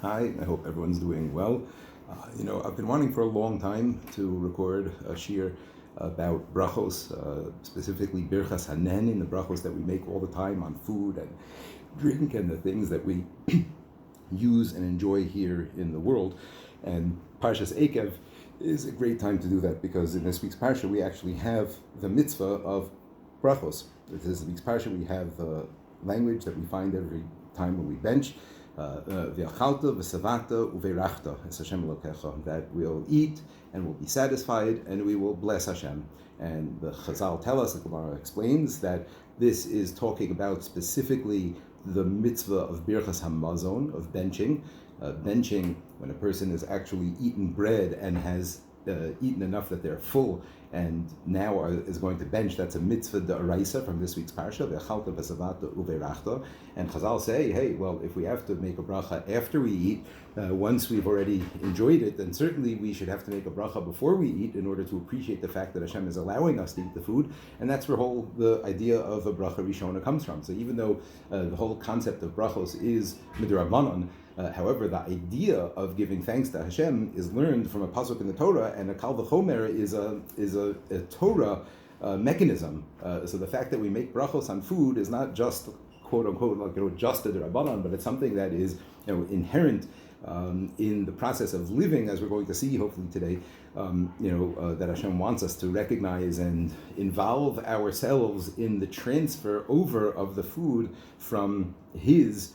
Hi, I hope everyone's doing well. I've been wanting for a long time to record a shir about brachos, specifically birchas hanenin, the brachos that we make all the time on food and drink and the things that we use and enjoy here in the world. And Parshas Ekev is a great time to do that because in this week's parsha we actually have the mitzvah of brachos. This week's parsha we have the language that we find every time when we bench. ואכלת, ושבעת, וברכת, es Hashem אלוקיך, that we'll eat and we'll be satisfied and we will bless Hashem. And the Chazal tell us, the Gemara explains, that this is talking about specifically the mitzvah of birchas hamazon, of benching. Benching, when a person has actually eaten bread and has eaten enough that they're full and now is going to bench, that's a mitzvah d'oraisa from this week's parsha, ואכלת ושבעת וברכת. And Chazal say, hey, well, if we have to make a bracha after we eat, once we've already enjoyed it, then certainly we should have to make a bracha before we eat in order to appreciate the fact that Hashem is allowing us to eat the food. And that's where the idea of a bracha rishona comes from. So even though the whole concept of brachos is midrabanan, however, the idea of giving thanks to Hashem is learned from a pasuk in the Torah, and a kal v'chomer is a Torah mechanism. So the fact that we make brachos on food is not just quote unquote just a drabanan, but it's something that is inherent in the process of living, as we're going to see hopefully today. That Hashem wants us to recognize and involve ourselves in the transfer over of the food from His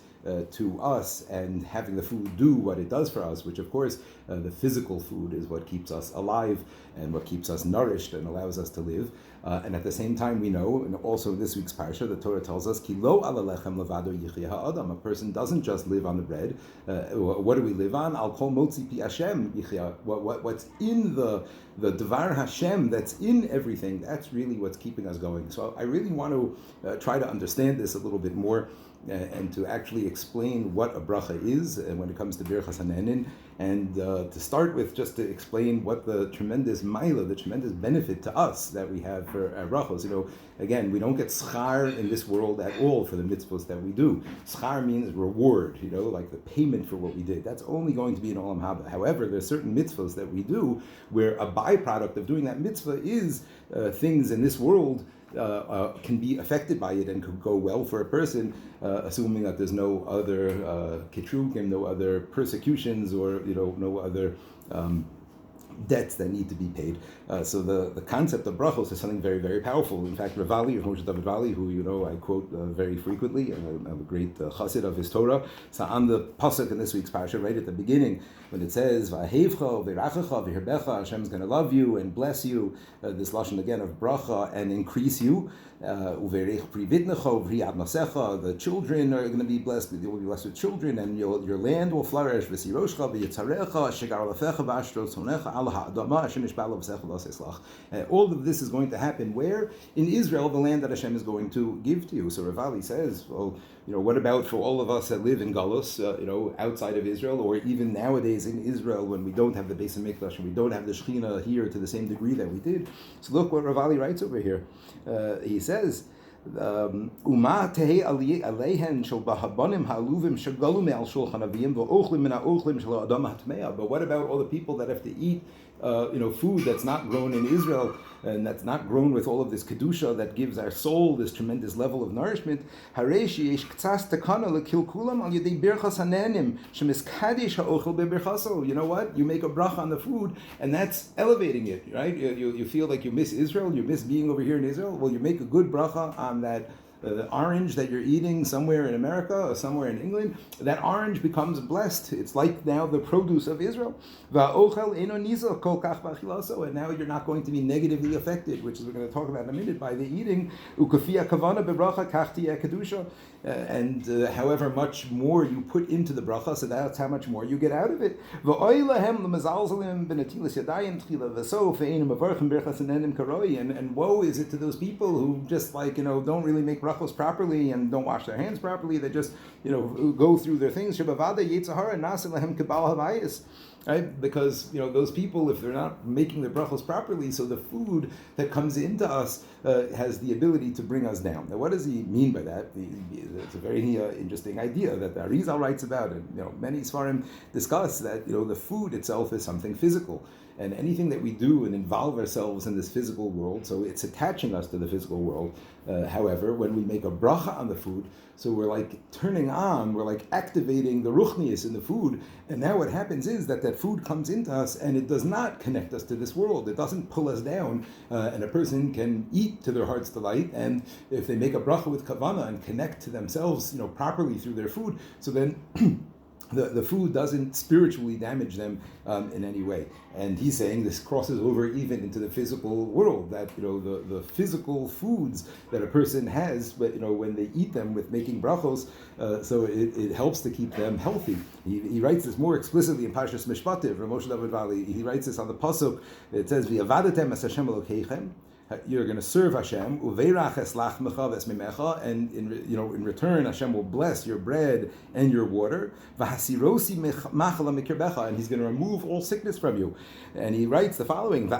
to us, and having the food do what it does for us, which of course the physical food is what keeps us alive and what keeps us nourished and allows us to live. And at the same time we know, and also in this week's parsha, the Torah tells us, Ki lo ala lechem levado yichya ha'adam. A person doesn't just live on the bread. What do we live on? Al kol motzi pi Hashem yichya. What's in the Devar Hashem that's in everything, that's really what's keeping us going. So I really want to try to understand this a little bit more and to actually explain what a bracha is when it comes to birchas hanenin, and to start with just to explain what the tremendous maila, the tremendous benefit to us that we have for our brachos. Again, we don't get schar in this world at all for the mitzvahs that we do. Schar means reward, like the payment for what we did. That's only going to be in olam haba. However, there's certain mitzvahs that we do where a byproduct of doing that mitzvah is things in this world can be affected by it and could go well for a person, assuming that there's no other ketrukim, no other persecutions, or no other debts that need to be paid. So the concept of brachos is something very, very powerful. In fact, Rav Moshe Dovid Vali, who I quote very frequently, and I'm a great chassid of his Torah. So on the pasuk in this week's parsha, right at the beginning, when it says "Va'hevcha v'rachecha v'herbecha," Hashem is going to love you and bless you. This lashon again of bracha, and increase you. Uverech privitnecha v'riad masecha. The children are going to be blessed. You will be blessed with children, and your land will flourish. V'siroshcha v'yitzarecha shegar lefecha v'ashro tzonecha al ha'adama Hashem ishbal v'secha v'aseslach. All of this is going to happen where? In Israel, the land that Hashem is going to give to you. So Rav Vali says, well, what about for all of us that live in Galus, outside of Israel, or even nowadays in Israel when we don't have the Beis HaMikdash and we don't have the Shechina here to the same degree that we did? So look what Rav Vali writes over here. He says, Uma tehei aleihen shel bahabanim ha'aluvim shegalu me'al shulchan avim v'ochlim min ha'ochlim shel ha'adam ha'tmeya. But what about all the people that have to eat food that's not grown in Israel and that's not grown with all of this kedusha that gives our soul this tremendous level of nourishment? Hareishi yesh ktsas takana lekilkulam al yedei birchas hanenim shemiskadesh ha'ochel beberchaso. You know what? You make a bracha on the food, and that's elevating it, right? You feel like you miss Israel, you miss being over here in Israel. Well, you make a good bracha on that orange that you're eating somewhere in America or somewhere in England. That orange becomes blessed. It's like now the produce of Israel. And now you're not going to be negatively affected, which is we're going to talk about in a minute, by the eating. And however much more you put into the bracha, so that's how much more you get out of it. And woe is it to those people who just don't really make brachos properly and don't wash their hands properly. They just, go through their things. Right? Because those people, if they're not making their brachos properly, so the food that comes into us has the ability to bring us down. Now, what does he mean by that? It's a very interesting idea that the Arizal writes about, and many Sfarim discuss that the food itself is something physical. And anything that we do and involve ourselves in this physical world, so it's attaching us to the physical world. However, when we make a bracha on the food, so we're like turning on, we're like activating the ruchnius in the food, and now what happens is that food comes into us and it does not connect us to this world. It doesn't pull us down, and a person can eat to their heart's delight, and if they make a bracha with kavana and connect to themselves, properly through their food, so then the food doesn't spiritually damage them in any way. And he's saying this crosses over even into the physical world, that the physical foods that a person has, but when they eat them with making brachos, so it helps to keep them healthy. He writes this more explicitly in Parshas Mishpatim, Rav Moshe Dovid Vali. He writes this on the pasuk. It says, "V'avadetem es Hashem Elokeichem." You're going to serve Hashem, and in return Hashem will bless your bread and your water, and He's going to remove all sickness from you. And he writes the following: He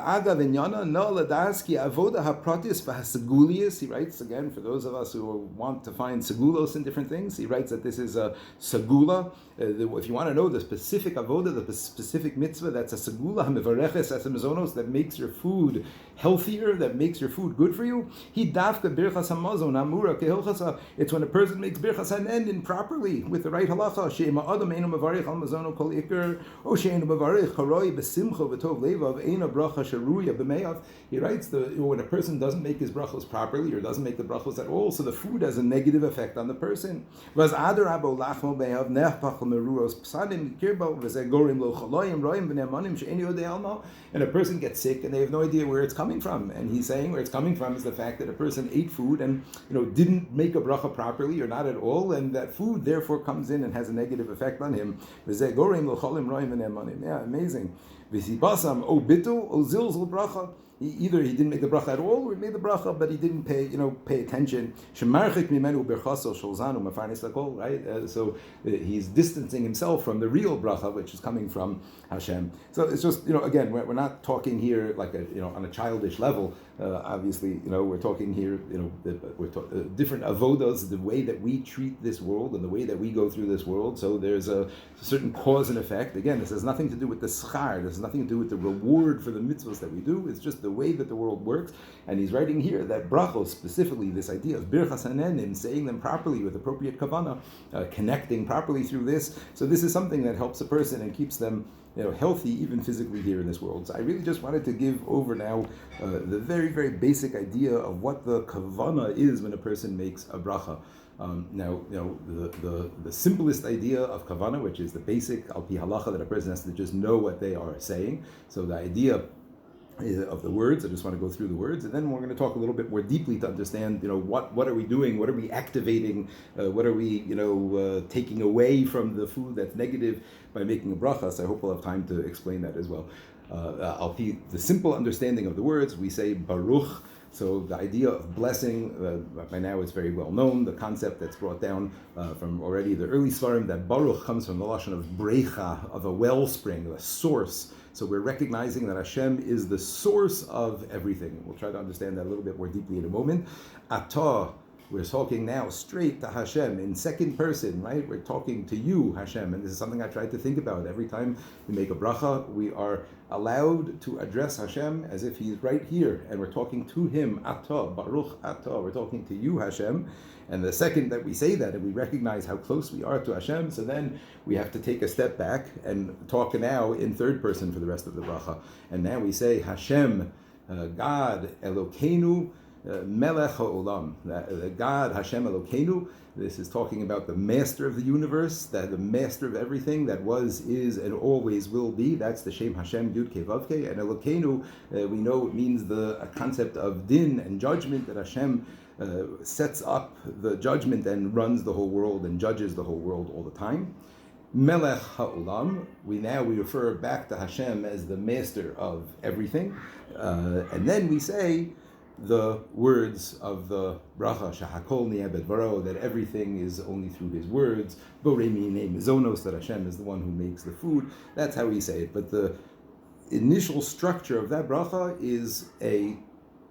writes again, for those of us who want to find segulos in different things, he writes that this is a segula. If you want to know the specific avoda, the specific mitzvah, that's a segula that makes your food healthier, that makes your food good for you. It's when a person makes birchas hanen improperly with the right halacha. He writes when a person doesn't make his brachos properly or doesn't make the brachos at all, so the food has a negative effect on the person. And a person gets sick and they have no idea where it's coming from. And he's saying where it's coming from is the fact that a person ate food and didn't make a bracha properly or not at all, and that food therefore comes in and has a negative effect on him. Yeah, amazing. Either he didn't make the bracha at all, or he made the bracha, but he didn't pay attention. Right? So he's distancing himself from the real bracha, which is coming from Hashem. So it's just, again, we're not talking here like on a childish level. Obviously, we're talking here, different avodas, the way that we treat this world and the way that we go through this world. So there's a certain cause and effect. Again, this has nothing to do with the schar. This has nothing to do with the reward for the mitzvahs that we do. It's just the way that the world works. And he's writing here that brachos, specifically this idea of birchas hanenim, saying them properly with appropriate kavanah, connecting properly through this. So this is something that helps a person and keeps them healthy, even physically here in this world. So I really just wanted to give over now the very, very basic idea of what the kavana is when a person makes a bracha. The simplest idea of kavana, which is the basic al pi halacha, that a person has to just know what they are saying. So the idea of the words, I just want to go through the words, and then we're going to talk a little bit more deeply to understand, what are we doing, what are we activating, what are we, taking away from the food that's negative by making a bracha. So I hope we'll have time to explain that as well. The simple understanding of the words, we say Baruch. So the idea of blessing, by now it's very well known, the concept that's brought down from already the early Svarim, that Baruch comes from the lashon of brecha, of a wellspring, a source. So we're recognizing that Hashem is the source of everything. We'll try to understand that a little bit more deeply in a moment. Atah, we're talking now straight to Hashem in second person, right? We're talking to you, Hashem, and this is something I try to think about. Every time we make a bracha, we are allowed to address Hashem as if He's right here, and we're talking to Him, Atah, Baruch Atah, we're talking to you, Hashem. And the second that we say that and we recognize how close we are to Hashem, so then we have to take a step back and talk now in third person for the rest of the bracha. And now we say Hashem, God, Elokeinu, Melech HaOlam, the God, Hashem Elokeinu. This is talking about the master of the universe, that the master of everything that was, is, and always will be. That's the Shem Hashem Yud Kei Vav Kei. And Elokeinu, we know it means the concept of din and judgment, that Hashem sets up the judgment and runs the whole world and judges the whole world all the time. Melech HaOlam, we refer back to Hashem as the master of everything. And then we say, the words of the bracha, shahakol ni'eh bedvaro, that everything is only through his words, borei minei mizonos, that Hashem is the one who makes the food. That's how we say it. But the initial structure of that bracha is a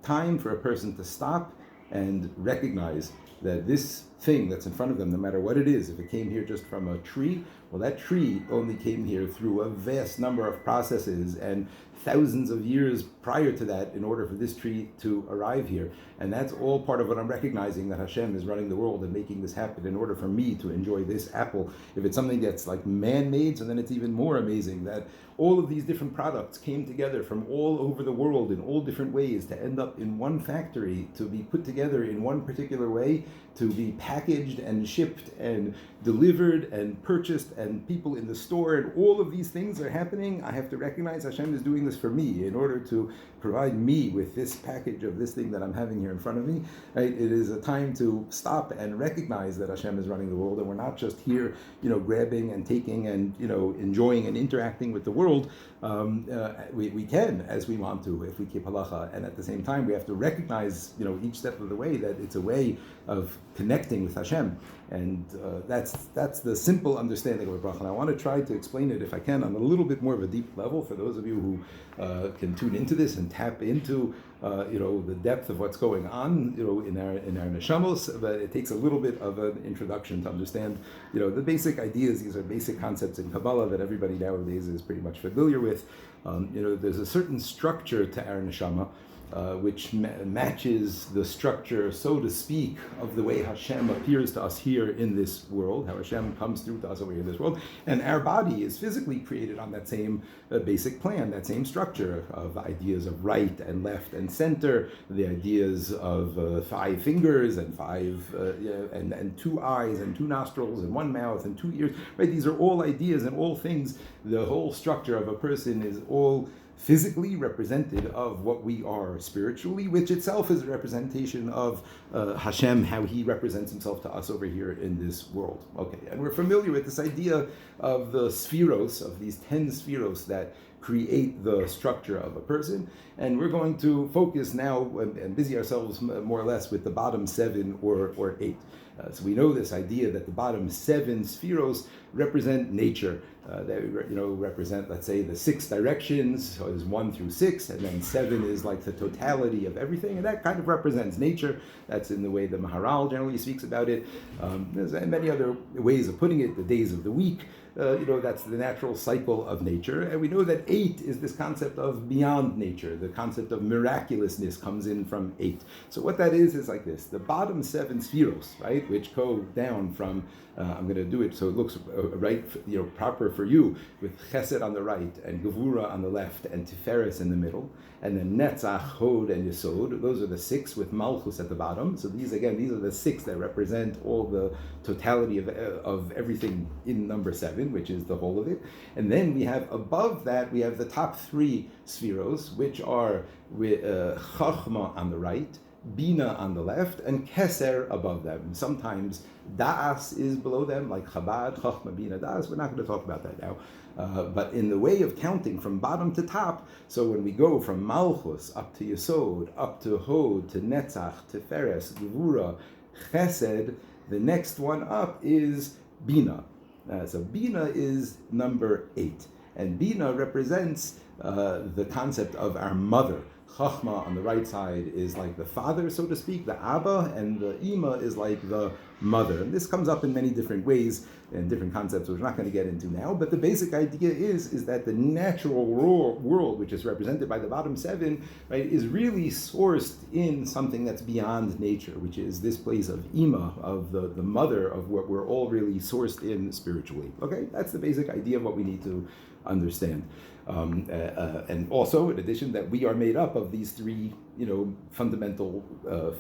time for a person to stop and recognize that this thing that's in front of them, no matter what it is, if it came here just from a tree, well, that tree only came here through a vast number of processes and thousands of years prior to that in order for this tree to arrive here. And that's all part of what I'm recognizing, that Hashem is running the world and making this happen in order for me to enjoy this apple. If it's something that's like man-made, so then it's even more amazing that all of these different products came together from all over the world in all different ways to end up in one factory, to be put together in one particular way, to be packaged and shipped and delivered and purchased, and people in the store, and all of these things are happening. I have to recognize Hashem is doing this for me in order to provide me with this package of this thing that I'm having here in front of me. Right? It is a time to stop and recognize that Hashem is running the world, and we're not just here, grabbing and taking and enjoying and interacting with the world. We can, as we want to, if we keep halacha, and at the same time we have to recognize, each step of the way, that it's a way of connecting with Hashem, and that's the simple understanding of a bracha. And I want to try to explain it, if I can, on a little bit more of a deep level for those of you who can tune into this and tap into the depth of what's going on in our neshamos. But it takes a little bit of an introduction to understand the basic ideas. These are basic concepts in Kabbalah that everybody nowadays is pretty much familiar with. There's a certain structure to our neshama, which matches the structure, so to speak, of the way Hashem appears to us here in this world, how Hashem comes through to us over here in this world. And our body is physically created on that same basic plan, that same structure of ideas of right and left and center, the ideas of 5 fingers and and 2 eyes and 2 nostrils and 1 mouth and 2 ears. Right? These are all ideas and all things. The whole structure of a person is all physically represented of what we are spiritually, which itself is a representation of Hashem, how he represents himself to us over here in this world. Okay, and we're familiar with this idea of the spheros, of these 10 spheros that create the structure of a person, and we're going to focus now and busy ourselves more or less with the bottom 7 or 8. So we know this idea that the bottom 7 spheros represent nature. They represent, let's say, the 6 directions. So there's 1 through 6, and then 7 is like the totality of everything, and that kind of represents nature. That's in the way the Maharal generally speaks about it. There's many other ways of putting it. The days of the week. That's the natural cycle of nature. And we know that 8 is this concept of beyond nature. The concept of miraculousness comes in from 8. So what that is like this. The bottom 7 spheros, right, which go down from, I'm going to do it so it looks right, proper for you, with chesed on the right and gevura on the left and tiferes in the middle, and then netzach, hod, and yesod. Those are the 6 with malchus at the bottom. So these are the 6 that represent all the totality of everything in number 7, which is the whole of it. And then we have above that, we have the top 3 spheros, which are chachma on the right, bina on the left, and keser above them. Sometimes da'as is below them, like Chabad, chachma, bina, da'as. We're not going to talk about that now. But in the way of counting from bottom to top, so when we go from Malchus up to Yesod, up to Hod, to Netzach, Tiferes, Gevura, Chesed, the next one up is Bina. So Bina is number 8. And Bina represents the concept of our mother. Chachma on the right side is like the father, so to speak, the Abba, and the Ima is like the mother. And this comes up in many different ways and different concepts, which we're not going to get into now. But the basic idea is that the natural world, which is represented by the bottom 7, right, is really sourced in something that's beyond nature, which is this place of Ima, of the mother, of what we're all really sourced in spiritually. Okay, that's the basic idea of what we need to understand. And also, in addition, that we are made up of these 3, fundamental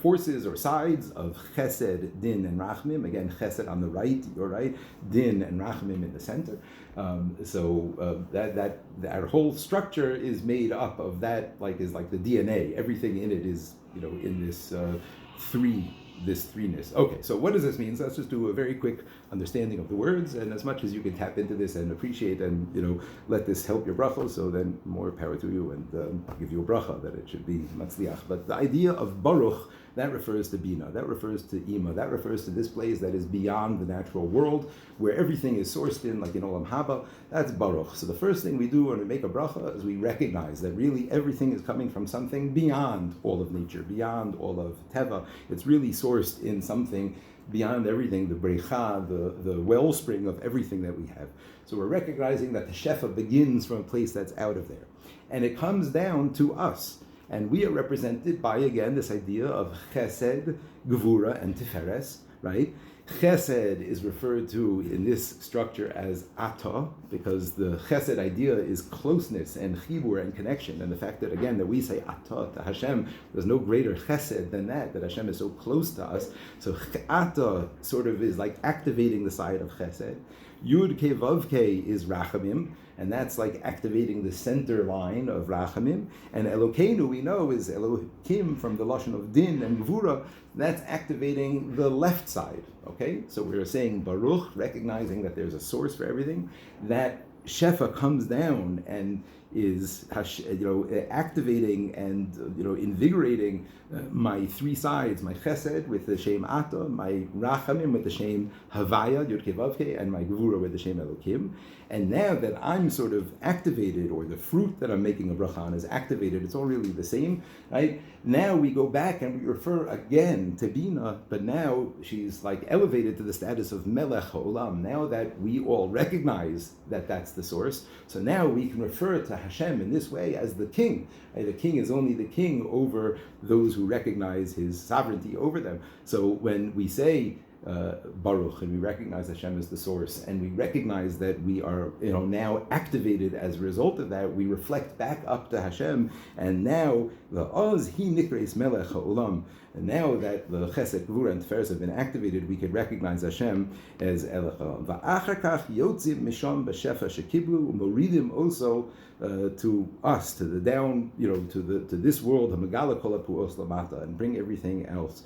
forces or sides of Chesed, Din, and Rachmim. Again, Chesed on the right, your right, Din and Rachmim in the center. That our whole structure is made up of that, is like the DNA. Everything in it is, in this 3 this threeness. Okay, so what does this mean? So let's just do a very quick understanding of the words, and as much as you can tap into this and appreciate and let this help your bracha, so then more power to you, and I'll give you a bracha that it should be matzliach. But the idea of baruch, that refers to Bina, that refers to Ima, that refers to this place that is beyond the natural world, where everything is sourced in, like in Olam Haba. That's Baruch. So the first thing we do when we make a bracha is we recognize that really everything is coming from something beyond all of nature, beyond all of Teva. It's really sourced in something beyond everything, the bracha, the wellspring of everything that we have. So we're recognizing that the shefa begins from a place that's out of there. And it comes down to us. And we are represented by, again, this idea of chesed, gevura, and tiferes, right? Chesed is referred to in this structure as ata, because the chesed idea is closeness and chibur and connection. And the fact that, again, that we say ata to Hashem, there's no greater chesed than that Hashem is so close to us. So ata sort of is like activating the side of chesed. Yud Ke Vav Ke is Rachamim, and that's like activating the center line of Rachamim. And Elokeinu, we know, is Elohim from the Lashon of Din and Gvura, that's activating the left side. Okay? So we're saying Baruch, recognizing that there's a source for everything. That Shefa comes down and is activating and invigorating my three sides, my chesed with the shem ata, my rachamim with the shem havaya, yud ke vav ke, and my gevura with the shem elokim. And now that I'm sort of activated, or the fruit that I'm making a bracha on is activated, it's all really the same, right? Now we go back and we refer again to Bina, but now she's like elevated to the status of Melech HaOlam. Now that we all recognize that that's the source, so now we can refer to Hashem in this way as the king. Right? The king is only the king over those who recognize his sovereignty over them. So when we say Baruch, and we recognize Hashem as the source, and we recognize that we are now activated as a result of that, we reflect back up to Hashem, and now the Oz Hi Nikreis Melech HaOlam, and now that the Chesed, Gvura, and Tiferes have been activated, we can recognize Hashem as Elech HaOlam. Va'achar yotzim misham b'shefa shekiblu umoridim also to us, to the down, to this world, Hamagala Kol HaPuos Lamata, and bring everything else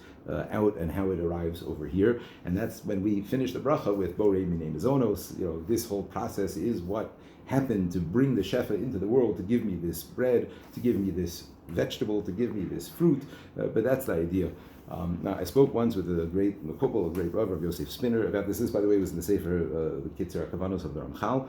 out and how it arrives over here. And that's when we finish the bracha with Borei Minei Mizonos. This whole process is what happened to bring the Shefa into the world, to give me this bread, to give me this vegetable, to give me this fruit. But that's the idea. Now, I spoke once with a great Rav, Rav Yosef Spinner, about this. This, by the way, was in the Sefer, the Kitzur HaKavanos of the Ramchal,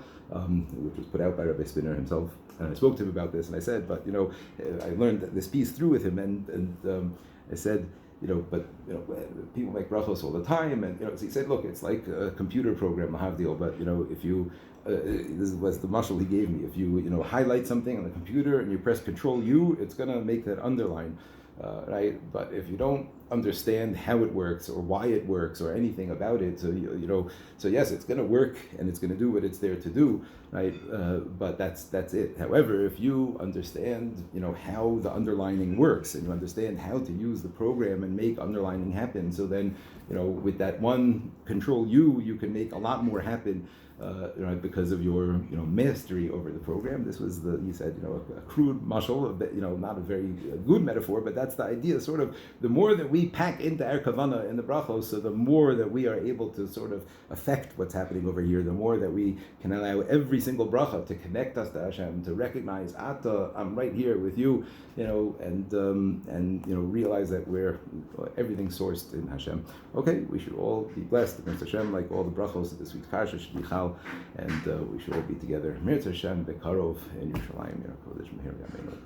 which was put out by Rabbi Spinner himself. And I spoke to him about this, and I said, but, I learned this piece through with him, and I said, people make brachos all the time, and so he said, look, it's like a computer program, Mahavdil, but if you this was the mashal he gave me. If you highlight something on the computer and you press Control U, it's going to make that underline, right? But if you don't understand how it works or why it works or anything about it, so yes, it's going to work and it's going to do what it's there to do, right? But that's it. However, if you understand how the underlining works, and you understand how to use the program and make underlining happen, so then with that one Control U, you can make a lot more happen. Because of your mastery over the program. This was he said a crude mashal, not a very good metaphor, but that's the idea. Sort of the more that we pack into our kavana in the brachos, so the more that we are able to sort of affect what's happening over here. The more that we can allow every single bracha to connect us to Hashem, to recognize Ata, I'm right here with you, and realize that we're everything sourced in Hashem. Okay, we should all be blessed against Hashem, like all the brachos of this week's parsha should be chal. And we should all be together. Mir Hashem bekarov in Yerushalayim, Kodesh Meher Yameinu.